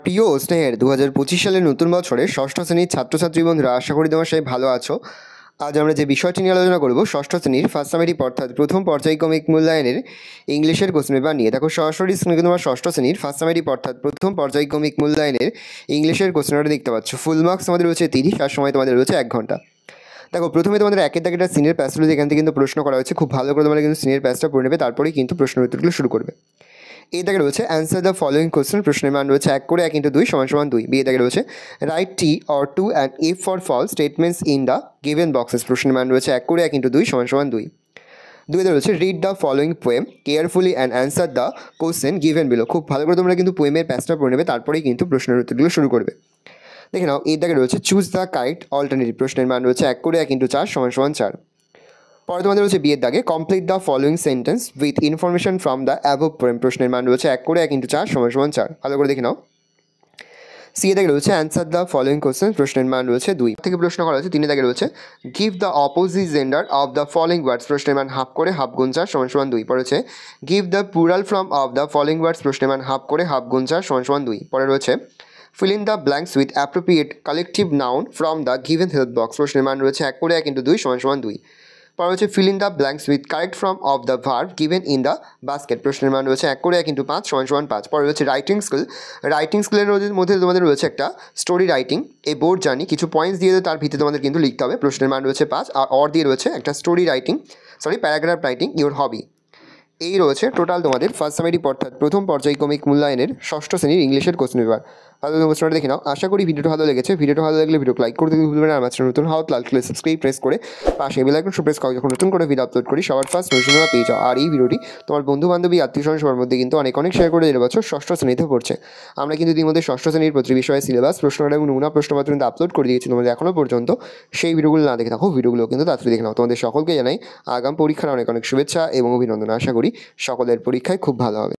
প্রিয় স্নেহের 2025 সালের নতুন বছরে ষষ্ঠ শ্রেণীর ছাত্রছাত্রী বন্ধুরা, আশা করি তোমার সবাই ভালো আছো। আজ আমরা যে বিষয়টি নিয়ে আলোচনা করব ষষ্ঠ শ্রেণীর ফার্স্ট সামেটিভ অর্থাৎ প্রথম পর্যায়ক্রমিক মূল্যায়নের ইংলিশের কোশ্চেন পেপার নিয়ে। দেখো সরাসরি স্ক্রিনে তোমার ষষ্ঠ শ্রেণীর ফার্স্ট সামেটিভ অর্থাৎ প্রথম পর্যায়ক্রমিক মূল্যায়নের ইংলিশের কোশ্চেন পেপারটা দেখতে পাচ্ছ। ফুল মার্কস আমাদের রয়েছে 30 আর সময় তোমাদের রয়েছে 1 ঘন্টা। দেখো প্রথমে তোমাদের একের দাগে একটা সিনিয়র প্যাসটা রয়েছে, এখান থেকে কিন্তু প্রশ্ন করা হয়েছে। খুব ভালো করে তোমরা কিন্তু সিনিয়র প্যাসটা পড়ে নেবে, তারপরেই কিন্তু প্রশ্নের উত্তরগুলো শুরু করবে। এই দাগে রয়েছে অ্যান্সার দ্য ফলোয়িং কোশ্চেন, প্রশ্নের মান রয়েছে 1 করে 1 × 2 = 2। বি দাগে রয়েছে write T or true and F for false statements in the given boxes, প্রশ্নের মান রয়েছে 1 করে 1 × 2 = 2। দুইতে রয়েছে read the following poem carefully and answer the question given below. খুব ভালো করে তোমরা কিন্তু পোয়েমের প্যাসটা পড়ে নেবে, তারপরেই কিন্তু প্রশ্নের উত্তরগুলো শুরু করবে। দেখে নাও এই দাগে রয়েছে চুজ দ্য কারেক্ট অল্টারনেটিভ, প্রশ্নের মান রয়েছে 1 করে 1 × 4 = 4। পরে তোমাদের রয়েছে বিয়ের দাগে complete the following sentence with information from the above poem, প্রশ্নের মান রয়েছে 1 করে 1 × 4 = 4। ভালো করে দেখে নাও। সি দাগে রয়েছে অ্যান্সার দ্য ফলোয়িং কোশ্চেন, প্রশ্নের মান রয়েছে 2 থেকে প্রশ্ন করা হয়েছে। 3 দাগে রয়েছে give the opposite gender of the following words, প্রশ্নের মান হাফ করে হাফ গুণ 4 = 2। পরে রয়েছে give the plural form of the following words, প্রশ্নের মান হাফ করে হাফ গুণ 4 = 2। পরে রয়েছে fill in the blanks with appropriate collective noun from the given help box, প্রশ্নের মান রয়েছে 1 করে 1 × 2 = 2। পরে হচ্ছে fill in the blanks with correct form of the verb given in the basket, প্রশ্নের মান রয়েছে 1 করে 1 × 5 = 5। পরে রয়েছে রাইটিং স্কিলের মধ্যে তোমাদের রয়েছে একটা স্টোরি রাইটিং। এই বোর্ড জানি কিছু পয়েন্টস দিয়ে তার ভিত্তিতে তোমাদের কিন্তু লিখতে হবে। প্রশ্নের মান রয়েছে 5 আর অর দিয়ে রয়েছে একটা story writing paragraph writing your hobby. এই রয়েছে টোটাল তোমাদের ফার্স্ট সামেটিভ অর্থাৎ প্রথম পর্যায়ক্রমিক মূল্যায়নের ষষ্ঠ শ্রেণীর ইংলিশের কোশ্চেন পেপার। ভালো কোশ্চেনটা দেখে নাও। আশা করি ভিডিওটা ভালো লেগেছে। ভিডিওটা ভালো লাগলে ভিডিওকে লাইক করতে ভুলবেন না। আমার চ্যানেল নতুন হওয়া লাল কালার সাবস্ক্রাইব প্রেস করে পাশে বেল আইকন প্রেস করে যখন নতুন করে ভিডিও আপলোড করি সবার ফার্স্ট নোটিফিকেশন পেয়ে যাও। আর এই ভিডিওটি তোমার বন্ধু বান্ধবী আত্মীয়স্বজন সবার মধ্যে কিন্তু অনেক শেয়ার করে দিলে। বছর ষষ্ঠ শ্রেণীতে পড়ছে, আমরা কিন্তু ইতিমধ্যে ষষ্ঠ শ্রেণীর প্রতি বিষয়ে সিলেবাস প্রশ্নটা এবং নমুনা প্রশ্নপত্র কিন্তু আপলোড করে দিয়েছি। তোমাদের এখনও পর্যন্ত সেই ভিডিওগুলো না দেখে থাকো, ভিডিওগুলো কিন্তু তাড়াতাড়ি দেখে নাও। তোমাদের সকলকে জানাই আগাম পরীক্ষার অনেক শুভেচ্ছা এবং অভিনন্দন। আশা করি সকলের পরীক্ষায় খুব ভালো হবে।